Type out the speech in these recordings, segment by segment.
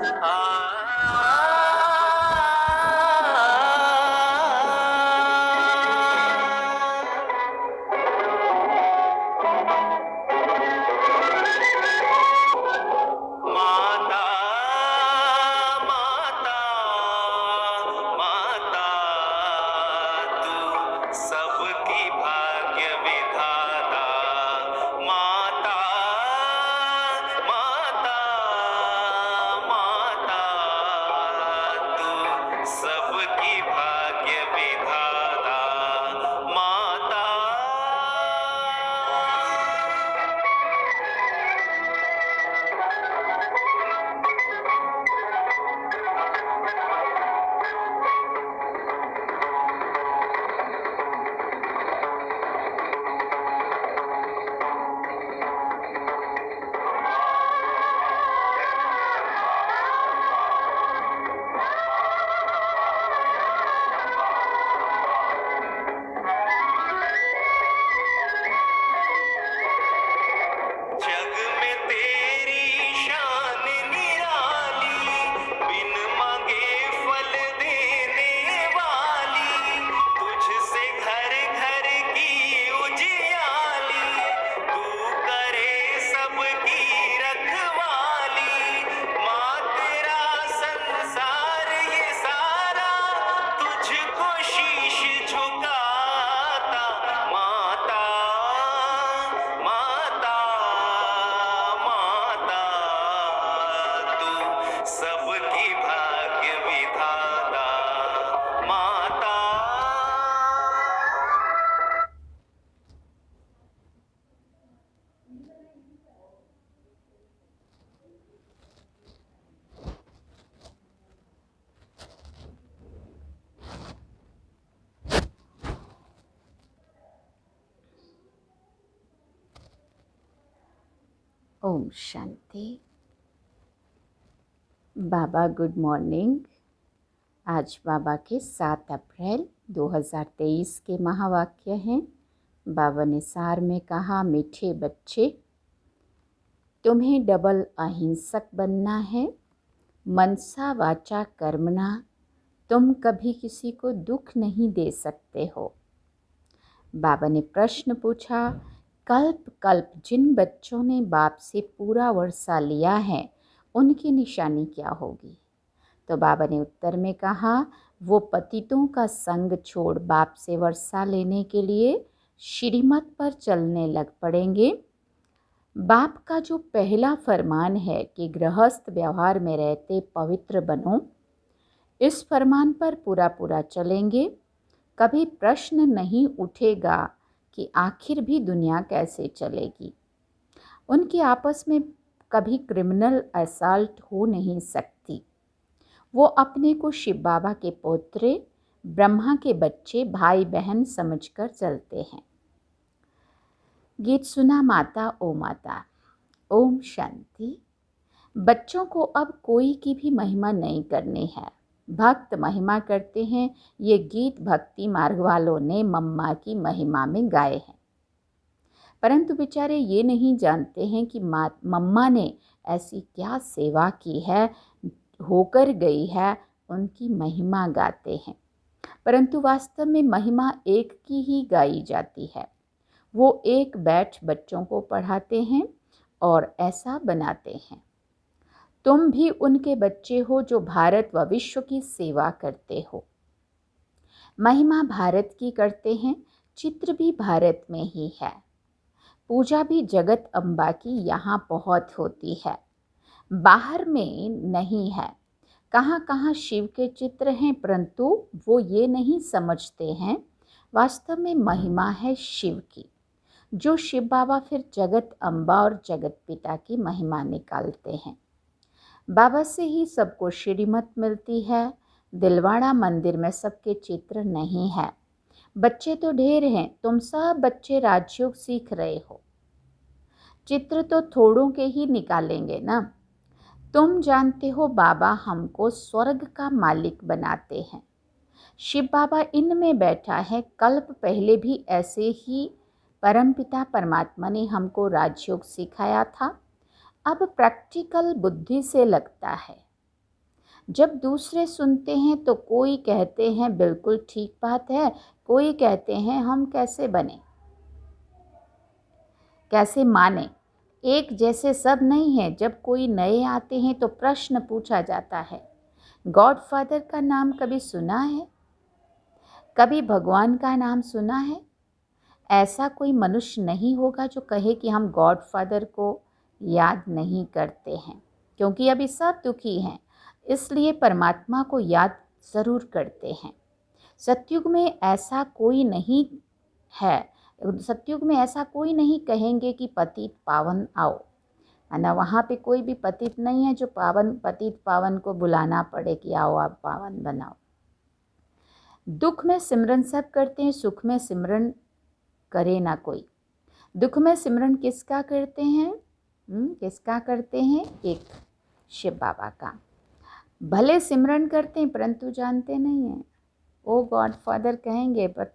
माता माता माता तू सबकी भाग्य विधाता। माता माता माता तू सबकी भाग्य विधाता। माता जग में तेरी शान निराली, बिन मांगे फल देने वाली। तुझसे घर घर की उजियाली, तू करे सबकी रखवाली। माँ तेरा संसार ये सारा, तुझको शीश झुकाता। माता माता माता तू सबकी भाग्य विधाता। माता ओम शांति। बाबा गुड मॉर्निंग। आज बाबा के 7 अप्रैल 2023 के महावाक्य हैं। बाबा ने सार में कहा, मीठे बच्चे, तुम्हें डबल अहिंसक बनना है। मनसा वाचा कर्मणा, तुम कभी किसी को दुख नहीं दे सकते हो। बाबा ने प्रश्न पूछा, कल्प कल्प जिन बच्चों ने बाप से पूरा वर्षा लिया है, उनकी निशानी क्या होगी? तो बाबा ने उत्तर में कहा, वो पतितों का संग छोड़ बाप से वर्षा लेने के लिए श्रीमत पर चलने लग पड़ेंगे। बाप का जो पहला फरमान है कि गृहस्थ व्यवहार में रहते पवित्र बनो, इस फरमान पर पूरा पूरा चलेंगे। कभी प्रश्न नहीं उठेगा कि आखिर भी दुनिया कैसे चलेगी। उनकी आपस में कभी क्रिमिनल असॉल्ट हो नहीं सकती। वो अपने को शिव बाबा के पोत्रे, ब्रह्मा के बच्चे, भाई बहन समझकर चलते हैं। गीत सुना माता ओ माता। ओम शांति। बच्चों को अब कोई की भी महिमा नहीं करनी है, भक्त महिमा करते हैं। ये गीत भक्ति मार्ग वालों ने मम्मा की महिमा में गाए हैं, परंतु बेचारे ये नहीं जानते हैं कि मम्मा ने ऐसी क्या सेवा की है, होकर गई है, उनकी महिमा गाते हैं। परंतु वास्तव में महिमा एक की ही गाई जाती है। वो एक बैच बच्चों को पढ़ाते हैं और ऐसा बनाते हैं। तुम भी उनके बच्चे हो जो भारत व विश्व की सेवा करते हो। महिमा भारत की करते हैं, चित्र भी भारत में ही है। पूजा भी जगत अम्बा की यहाँ बहुत होती है, बाहर में नहीं है। कहाँ कहाँ शिव के चित्र हैं, परंतु वो ये नहीं समझते हैं वास्तव में महिमा है शिव की। जो शिव बाबा फिर जगत अम्बा और जगत पिता की महिमा निकालते हैं। बाबा से ही सबको श्रीमत मिलती है। दिलवाड़ा मंदिर में सबके चित्र नहीं है। बच्चे तो ढेर हैं, तुम सब बच्चे राजयोग सीख रहे हो, चित्र तो थोड़ों के ही निकालेंगे ना। तुम जानते हो बाबा हमको स्वर्ग का मालिक बनाते हैं। शिव बाबा इनमें बैठा है। कल्प पहले भी ऐसे ही परमपिता परमात्मा ने हमको राजयोग सिखाया था। अब प्रैक्टिकल बुद्धि से लगता है जब दूसरे सुनते हैं तो कोई कहते हैं बिल्कुल ठीक बात है, कोई कहते हैं हम कैसे बने, कैसे माने। एक जैसे सब नहीं है। जब कोई नए आते हैं तो प्रश्न पूछा जाता है, गॉडफादर का नाम कभी सुना है? कभी भगवान का नाम सुना है? ऐसा कोई मनुष्य नहीं होगा जो कहे कि हम गॉडफादर को याद नहीं करते हैं, क्योंकि अभी सब दुखी हैं, इसलिए परमात्मा को याद ज़रूर करते हैं। सतयुग में ऐसा कोई नहीं है, सतयुग में ऐसा कोई नहीं कहेंगे कि पतित पावन आओ, है ना। वहाँ पे कोई भी पतित नहीं है जो पतित पावन को बुलाना पड़े कि आओ आप पावन बनाओ। दुख में सिमरन सब करते हैं, सुख में सिमरन करे ना कोई। दुख में सिमरन किसका करते हैं? किसका करते हैं? एक शिव बाबा का। भले सिमरन करते हैं परंतु जानते नहीं हैं। ओ गॉड फादर कहेंगे बट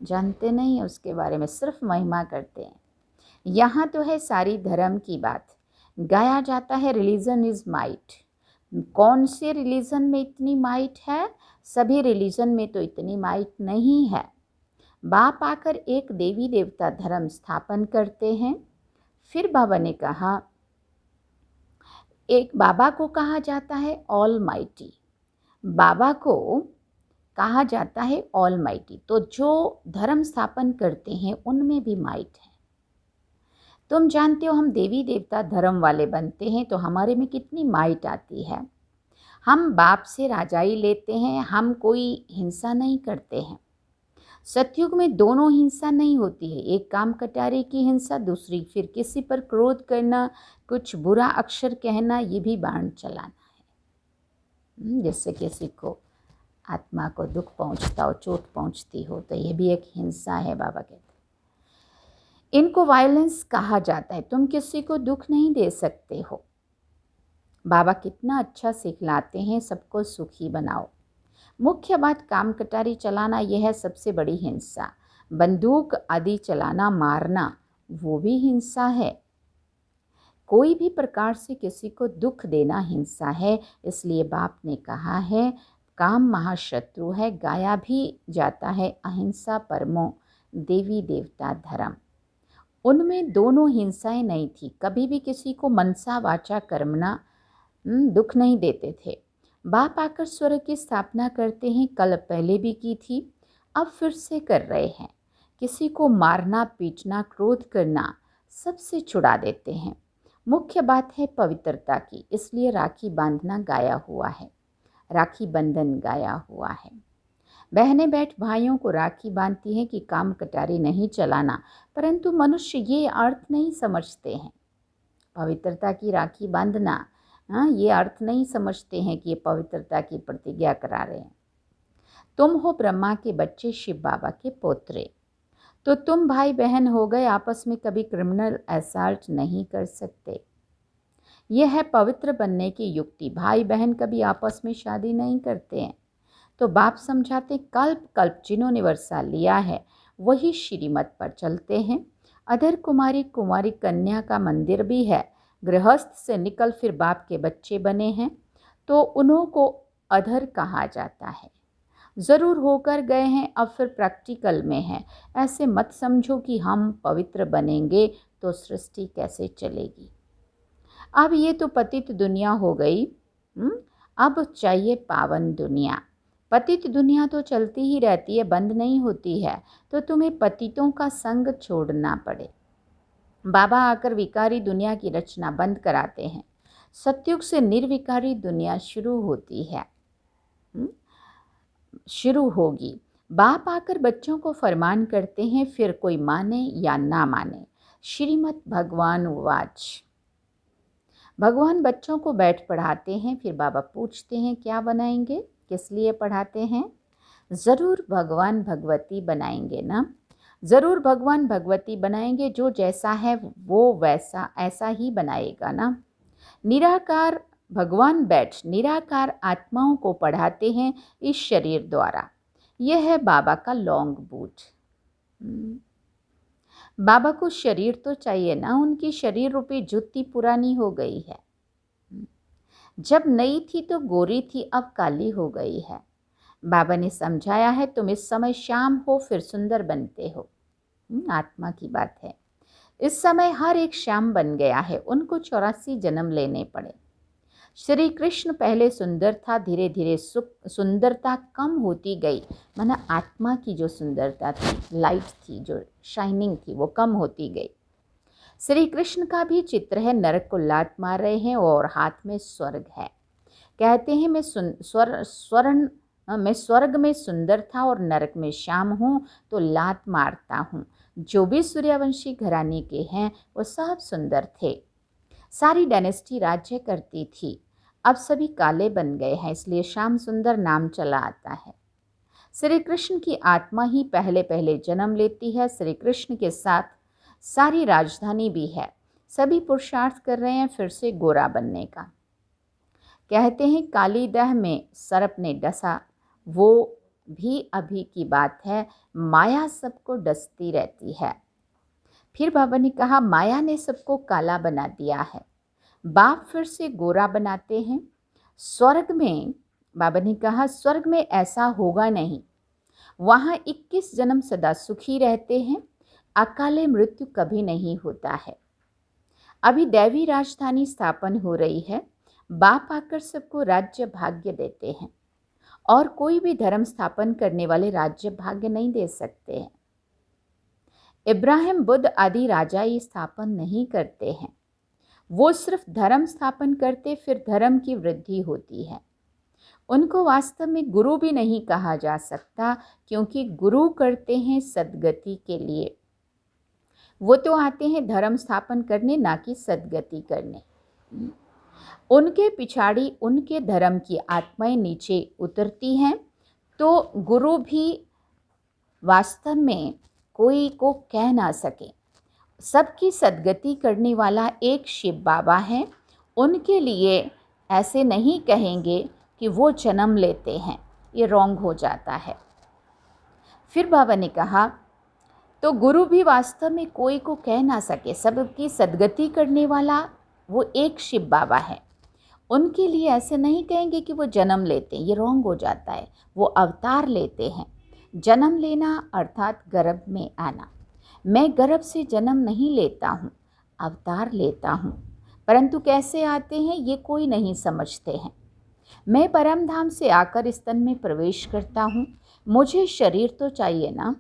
जानते नहीं हैं उसके बारे में, सिर्फ महिमा करते हैं। यहाँ तो है सारी धर्म की बात। गाया जाता है रिलीजन इज़ माइट। कौन से रिलीजन में इतनी माइट है? सभी रिलीजन में तो इतनी माइट नहीं है। बाप आकर एक देवी देवता धर्म स्थापन करते हैं। फिर बाबा ने कहा, एक बाबा को कहा जाता है ऑल माइटी। बाबा को कहा जाता है ऑल माइटी। तो जो धर्म स्थापन करते हैं उनमें भी माइट है। तुम जानते हो हम देवी देवता धर्म वाले बनते हैं तो हमारे में कितनी माइट आती है। हम बाप से राजाई लेते हैं, हम कोई हिंसा नहीं करते हैं। सतयुग में दोनों हिंसा नहीं होती है, एक काम कटारे की हिंसा, दूसरी फिर किसी पर क्रोध करना, कुछ बुरा अक्षर कहना, ये भी बाण चलाना है। जिससे किसी को आत्मा को दुख पहुंचता हो, चोट पहुंचती हो, तो ये भी एक हिंसा है। बाबा कहते हैं इनको वायलेंस कहा जाता है। तुम किसी को दुख नहीं दे सकते हो। बाबा कितना अच्छा सिखलाते हैं, सबको सुखी बनाओ। मुख्य बात काम कटारी चलाना, यह है सबसे बड़ी हिंसा। बंदूक आदि चलाना, मारना, वो भी हिंसा है। कोई भी प्रकार से किसी को दुख देना हिंसा है। इसलिए बाप ने कहा है काम महाशत्रु है। गाया भी जाता है अहिंसा परमो देवी देवता धर्म। उनमें दोनों हिंसाएं नहीं थी। कभी भी किसी को मनसा वाचा कर्मणा दुख नहीं देते थे। बाप आकर स्वर्ग की स्थापना करते हैं। कल पहले भी की थी, अब फिर से कर रहे हैं। किसी को मारना, पीटना, क्रोध करना सबसे छुड़ा देते हैं। मुख्य बात है पवित्रता की, इसलिए राखी बांधना गाया हुआ है, राखी बंधन गाया हुआ है। बहनें बैठ भाइयों को राखी बांधती हैं कि काम कटारी नहीं चलाना, परंतु मनुष्य ये अर्थ नहीं समझते हैं। पवित्रता की राखी बांधना, ये अर्थ नहीं समझते हैं कि ये पवित्रता की प्रतिज्ञा करा रहे हैं। तुम हो ब्रह्मा के बच्चे, शिव बाबा के पोत्रे, तो तुम भाई बहन हो गए, आपस में कभी क्रिमिनल असॉल्ट नहीं कर सकते। यह है पवित्र बनने की युक्ति। भाई बहन कभी आपस में शादी नहीं करते हैं। तो बाप समझाते कल्प कल्प जिन्होंने वर्षा लिया है वही श्रीमत पर चलते हैं। अधर कुमारी कुमारी कन्या का मंदिर भी है। गृहस्थ से निकल फिर बाप के बच्चे बने हैं तो उन्हों को अधर कहा जाता है। ज़रूर होकर गए हैं, अब फिर प्रैक्टिकल में है। ऐसे मत समझो कि हम पवित्र बनेंगे तो सृष्टि कैसे चलेगी। अब ये तो पतित दुनिया हो गई, अब चाहिए पावन दुनिया। पतित दुनिया तो चलती ही रहती है, बंद नहीं होती है, तो तुम्हें पतितों का संग छोड़ना पड़े। बाबा आकर विकारी दुनिया की रचना बंद कराते हैं। सतयुग से निर्विकारी दुनिया शुरू होती है, शुरू होगी। बाप आकर बच्चों को फरमान करते हैं, फिर कोई माने या ना माने। श्रीमद् भगवान वाच। भगवान बच्चों को बैठ पढ़ाते हैं, फिर बाबा पूछते हैं क्या बनाएंगे, किस लिए पढ़ाते हैं। ज़रूर भगवान भगवती बनाएंगे ना, ज़रूर भगवान भगवती बनाएंगे। जो जैसा है वो वैसा ऐसा ही बनाएगा ना। निराकार भगवान बैठ निराकार आत्माओं को पढ़ाते हैं इस शरीर द्वारा। यह है बाबा का लॉन्ग बूट। बाबा को शरीर तो चाहिए ना, उनकी शरीर रूपी जुत्ती पुरानी हो गई है। जब नई थी तो गोरी थी, अब काली हो गई है। बाबा ने समझाया है, तुम इस समय श्याम हो फिर सुंदर बनते हो। आत्मा की बात है। इस समय हर एक श्याम बन गया है, उनको 84 जन्म लेने पड़े। श्री कृष्ण पहले सुंदर था, धीरे धीरे सुंदरता कम होती गई, माना आत्मा की जो सुंदरता थी, लाइट थी, जो शाइनिंग थी, वो कम होती गई। श्री कृष्ण का भी चित्र है, नरक को लात मार रहे हैं और हाथ में स्वर्ग है। कहते हैं मैं स्वर्ग में सुंदर था और नरक में श्याम हूँ, तो लात मारता हूँ। जो भी सूर्यवंशी घराने के हैं वो सब सुंदर थे। सारी डायनेस्टी राज्य करती थी। अब सभी काले बन गए हैं, इसलिए श्याम सुंदर नाम चला आता है। श्री कृष्ण की आत्मा ही पहले पहले जन्म लेती है। श्री कृष्ण के साथ सारी राजधानी भी है। सभी पुरुषार्थ कर रहे हैं फिर से गोरा बनने का। कहते हैं काली दह में सर्प ने डसा, वो भी अभी की बात है। माया सबको डसती रहती है। फिर बाबा ने कहा, माया ने सबको काला बना दिया है, बाप फिर से गोरा बनाते हैं। स्वर्ग में, बाबा ने कहा, स्वर्ग में ऐसा होगा नहीं। वहाँ 21 जन्म सदा सुखी रहते हैं, अकाले मृत्यु कभी नहीं होता है। अभी दैवी राजधानी स्थापन हो रही है। बाप आकर सबको राज्य भाग्य देते हैं और कोई भी धर्म स्थापन करने वाले राज्य भाग्य नहीं दे सकते हैं। इब्राहिम, बुद्ध आदि राजा ये स्थापन नहीं करते हैं, वो सिर्फ धर्म स्थापन करते, फिर धर्म की वृद्धि होती है। उनको वास्तव में गुरु भी नहीं कहा जा सकता, क्योंकि गुरु करते हैं सद्गति के लिए। वो तो आते हैं धर्म स्थापन करने, ना कि सद्गति करने। उनके पिछाड़ी उनके धर्म की आत्माएं नीचे उतरती हैं, तो गुरु भी वास्तव में कोई को कह ना सके। सबकी सद्गति करने वाला एक शिव बाबा है। उनके लिए ऐसे नहीं कहेंगे कि वो जन्म लेते हैं, ये रॉन्ग हो जाता है। फिर बाबा ने कहा, तो गुरु भी वास्तव में कोई को कह ना सके, सबकी सद्गति करने वाला वो एक शिव बाबा है। उनके लिए ऐसे नहीं कहेंगे कि वो जन्म लेते हैं, ये रॉन्ग हो जाता है। वो अवतार लेते हैं। जन्म लेना अर्थात गर्भ में आना। मैं गर्भ से जन्म नहीं लेता हूँ, अवतार लेता हूँ, परंतु कैसे आते हैं ये कोई नहीं समझते हैं। मैं परम धाम से आकर इस तन में प्रवेश करता हूँ। मुझे शरीर तो चाहिए ना,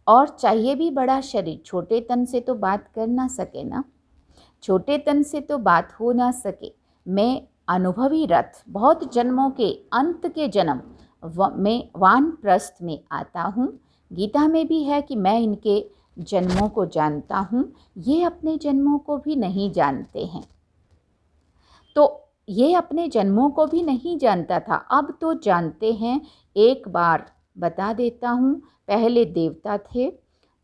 और चाहिए भी बड़ा शरीर। छोटे तन से तो बात कर ना सके ना, छोटे तन से तो बात हो ना सके। मैं अनुभवी रथ, बहुत जन्मों के अंत के जन्म में वानप्रस्थ में आता हूँ। गीता में भी है कि मैं इनके जन्मों को जानता हूँ। ये अपने जन्मों को भी नहीं जानते हैं। तो ये अपने जन्मों को भी नहीं जानता था, अब तो जानते हैं। एक बार बता देता हूँ, पहले देवता थे,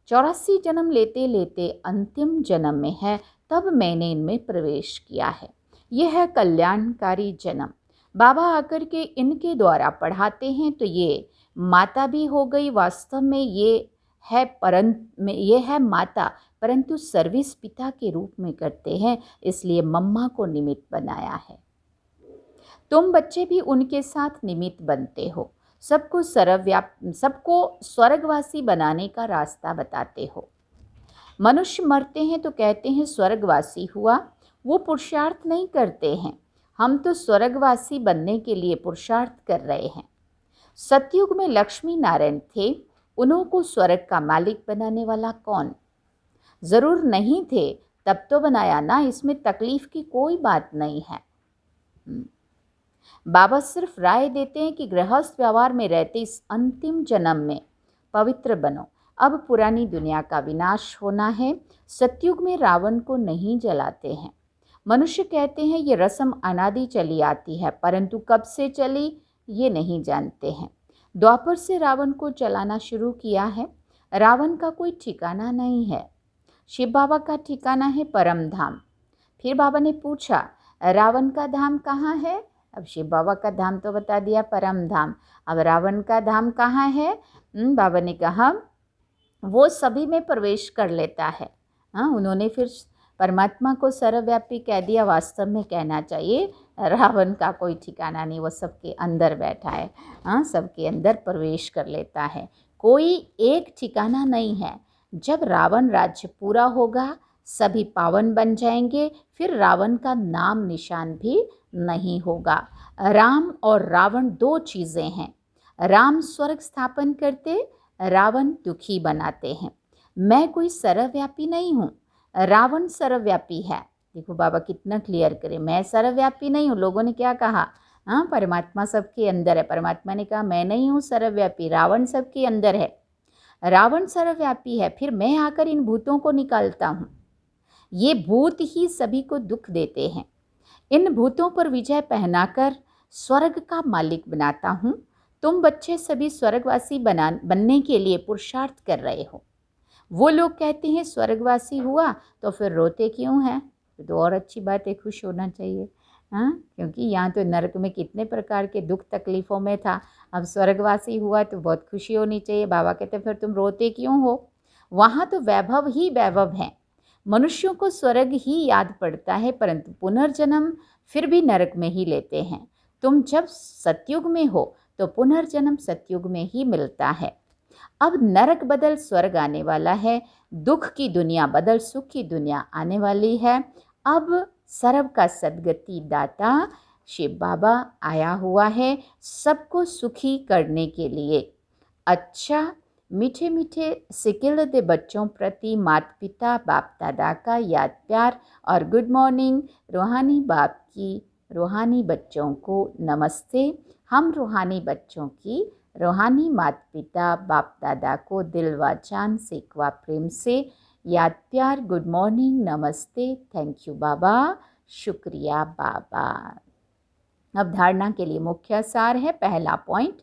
84 जन्म लेते लेते अंतिम जन्म में है, तब मैंने इनमें प्रवेश किया है। यह है कल्याणकारी जन्म। बाबा आकर के इनके द्वारा पढ़ाते हैं, तो ये माता भी हो गई। वास्तव में ये है माता, परंतु सर्विस पिता के रूप में करते हैं, इसलिए मम्मा को निमित्त बनाया है। तुम बच्चे भी उनके साथ निमित्त बनते हो, सबको स्वर्गवासी बनाने का रास्ता बताते हो। मनुष्य मरते हैं तो कहते हैं स्वर्गवासी हुआ, वो पुरुषार्थ नहीं करते हैं। हम तो स्वर्गवासी बनने के लिए पुरुषार्थ कर रहे हैं। सतयुग में लक्ष्मी नारायण थे, उन्हों को स्वर्ग का मालिक बनाने वाला कौन? ज़रूर नहीं थे, तब तो बनाया ना, इसमें तकलीफ की कोई बात नहीं है। बाबा सिर्फ राय देते हैं कि गृहस्थ व्यवहार में रहते इस अंतिम जन्म में पवित्र बनो। अब पुरानी दुनिया का विनाश होना है। सतयुग में रावण को नहीं जलाते हैं। मनुष्य कहते हैं ये रस्म अनादि चली आती है, परंतु कब से चली ये नहीं जानते हैं। द्वापर से रावण को जलाना शुरू किया है। रावण का कोई ठिकाना नहीं है, शिव बाबा का ठिकाना है परम धाम। फिर बाबा ने पूछा, रावण का धाम कहाँ है? अब शिव बाबा का धाम तो बता दिया, परम धाम। अब रावण का धाम कहाँ है? बाबा ने कहा वो सभी में प्रवेश कर लेता है। हाँ, उन्होंने फिर परमात्मा को सर्वव्यापी कह दिया। वास्तव में कहना चाहिए रावण का कोई ठिकाना नहीं, वो सबके अंदर बैठा है। हाँ, सबके अंदर प्रवेश कर लेता है, कोई एक ठिकाना नहीं है। जब रावण राज्य पूरा होगा सभी पावन बन जाएंगे, फिर रावण का नाम निशान भी नहीं होगा। राम और रावण दो चीज़ें हैं। राम स्वर्ग स्थापन करते, रावण दुखी बनाते हैं। मैं कोई सर्वव्यापी नहीं हूँ, रावण सर्वव्यापी है। देखो बाबा कितना क्लियर करे, मैं सर्वव्यापी नहीं हूँ। लोगों ने क्या कहा, हाँ परमात्मा सबके अंदर है। परमात्मा ने कहा मैं नहीं हूँ सर्वव्यापी, रावण सबके अंदर है। रावण सर्वव्यापी है, फिर मैं आकर इन भूतों को निकालता हूँ। ये भूत ही सभी को दुख देते हैं। इन भूतों पर विजय पहनाकर स्वर्ग का मालिक बनाता हूँ। तुम बच्चे सभी स्वर्गवासी बनने के लिए पुरुषार्थ कर रहे हो। वो लोग कहते हैं स्वर्गवासी हुआ तो फिर रोते क्यों हैं? तो और अच्छी बात है, खुश होना चाहिए। हाँ, क्योंकि यहाँ तो नरक में कितने प्रकार के दुख तकलीफ़ों में था, अब स्वर्गवासी हुआ तो बहुत खुशी होनी चाहिए। बाबा कहते फिर तुम रोते क्यों हो? वहाँ तो वैभव ही वैभव है। मनुष्यों को स्वर्ग ही याद पड़ता है, परंतु पुनर्जन्म फिर भी नरक में ही लेते हैं। तुम जब सतयुग में हो तो पुनर्जन्म सतयुग में ही मिलता है। अब नरक बदल स्वर्ग आने वाला है, दुख की दुनिया बदल सुख की दुनिया आने वाली है। अब सर्व का सद्गति दाता शिव बाबा आया हुआ है सबको सुखी करने के लिए। अच्छा, मीठे मीठे सिकिलते बच्चों प्रति माता पिता बाप दादा का याद प्यार और गुड मॉर्निंग। रूहानी बाप की रूहानी बच्चों को नमस्ते। हम रूहानी बच्चों की रूहानी माता पिता बाप दादा को दिल व जान से व प्रेम से याद प्यार, गुड मॉर्निंग, नमस्ते, थैंक यू बाबा, शुक्रिया बाबा। अब धारणा के लिए मुख्य सार है। पहला पॉइंट,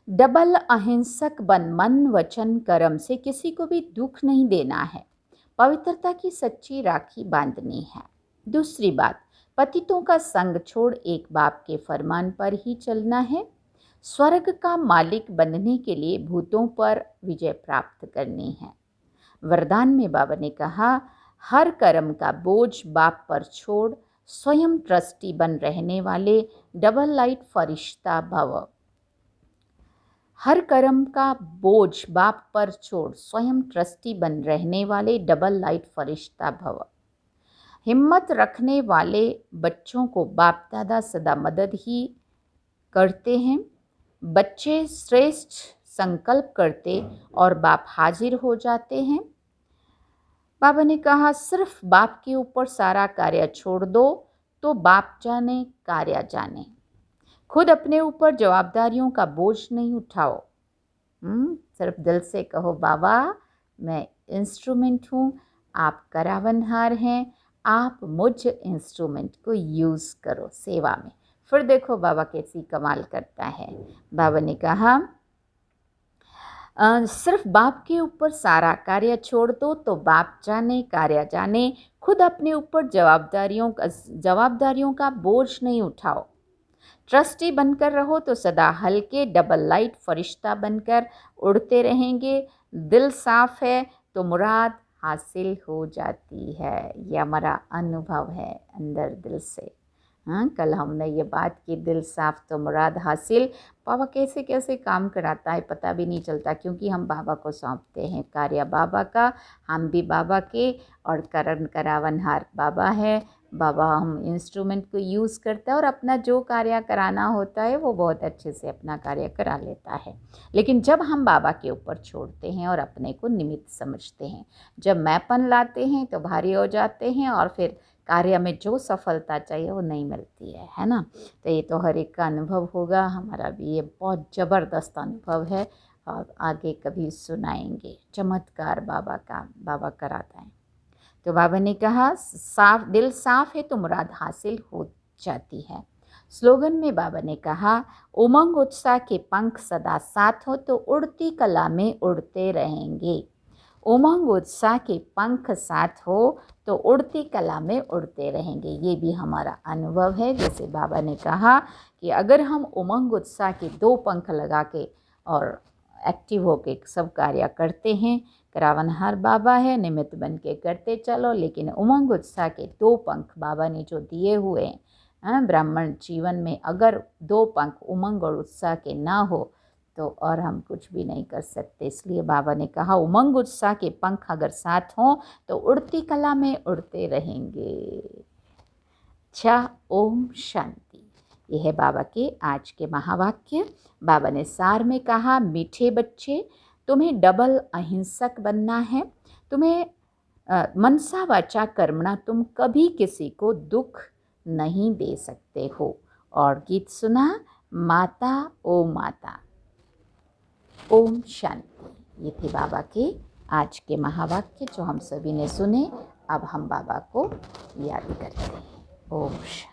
डबल अहिंसक बन मन वचन कर्म से किसी को भी दुख नहीं देना है, पवित्रता की सच्ची राखी बांधनी है। दूसरी बात, पतितों का संग छोड़ एक बाप के फरमान पर ही चलना है। स्वर्ग का मालिक बनने के लिए भूतों पर विजय प्राप्त करनी है। वरदान में बाबा ने कहा, हर कर्म का बोझ बाप पर छोड़ स्वयं ट्रस्टी बन रहने वाले डबल लाइट फरिश्ता भव। हर कर्म का बोझ बाप पर छोड़ स्वयं ट्रस्टी बन रहने वाले डबल लाइट फरिश्ता भव। हिम्मत रखने वाले बच्चों को बाप दादा सदा मदद ही करते हैं। बच्चे श्रेष्ठ संकल्प करते और बाप हाजिर हो जाते हैं। बाबा ने कहा, सिर्फ बाप के ऊपर सारा कार्य छोड़ दो तो बाप जाने कार्य जाने। खुद अपने ऊपर जवाबदारियों का बोझ नहीं उठाओ। सिर्फ दिल से कहो, बाबा मैं इंस्ट्रूमेंट हूँ, आप करावनहार हैं, आप मुझ इंस्ट्रूमेंट को यूज़ करो सेवा में। फिर देखो बाबा कैसी कमाल करता है। बाबा ने कहा, सिर्फ बाप के ऊपर सारा कार्य छोड़ दो तो बाप जाने कार्य जाने। खुद अपने ऊपर जवाबदारियों का बोझ नहीं उठाओ। ट्रस्टी बनकर रहो तो सदा हल्के डबल लाइट फरिश्ता बनकर उड़ते रहेंगे। दिल साफ है तो मुराद हासिल हो जाती है। ये हमारा अनुभव है अंदर दिल से। हाँ, कल हमने ये बात की, दिल साफ तो मुराद हासिल। बाबा कैसे कैसे काम कराता है पता भी नहीं चलता, क्योंकि हम बाबा को सौंपते हैं कार्य बाबा का, हम भी बाबा के, और करण करावनहार बाबा है। बाबा हम इंस्ट्रूमेंट को यूज़ करता है और अपना जो कार्य कराना होता है वो बहुत अच्छे से अपना कार्य करा लेता है। लेकिन जब हम बाबा के ऊपर छोड़ते हैं और अपने को निमित्त समझते हैं, जब मैंपन लाते हैं तो भारी हो जाते हैं और फिर कार्य में जो सफलता चाहिए वो नहीं मिलती है ना। तो ये तो हर एक का अनुभव होगा, हमारा भी ये बहुत ज़बरदस्त अनुभव है और आगे कभी सुनाएंगे। चमत्कार बाबा का, बाबा कराता है। तो बाबा ने कहा, साफ दिल साफ है तो मुराद हासिल हो जाती है। स्लोगन में बाबा ने कहा, उमंग उत्साह के पंख सदा साथ हो तो उड़ती कला में उड़ते रहेंगे। उमंग उत्साह के पंख साथ हो तो उड़ती कला में उड़ते रहेंगे। ये भी हमारा अनुभव है। जैसे बाबा ने कहा कि अगर हम उमंग उत्साह के 2 पंख लगा के और एक्टिव होके सब कार्य करते हैं, करावनहार बाबा है, निमित्त बन के करते चलो, लेकिन उमंग उत्साह के 2 पंख बाबा ने जो दिए हुए हैं ब्राह्मण जीवन में अगर 2 पंख उमंग और उत्साह के ना हो तो और हम कुछ भी नहीं कर सकते। इसलिए बाबा ने कहा उमंग उत्साह के पंख अगर साथ हों तो उड़ती कला में उड़ते रहेंगे। अच्छा, ओम शांति। यह है बाबा के आज के महावाक्य। बाबा ने सार में कहा, मीठे बच्चे, तुम्हें डबल अहिंसक बनना है। तुम्हें मनसा वाचा कर्मणा तुम कभी किसी को दुख नहीं दे सकते हो। और गीत सुना, माता ओ माता। ओम शांति। ये थे बाबा के आज के महावाक्य जो हम सभी ने सुने। अब हम बाबा को याद करते हैं। ओम शांति।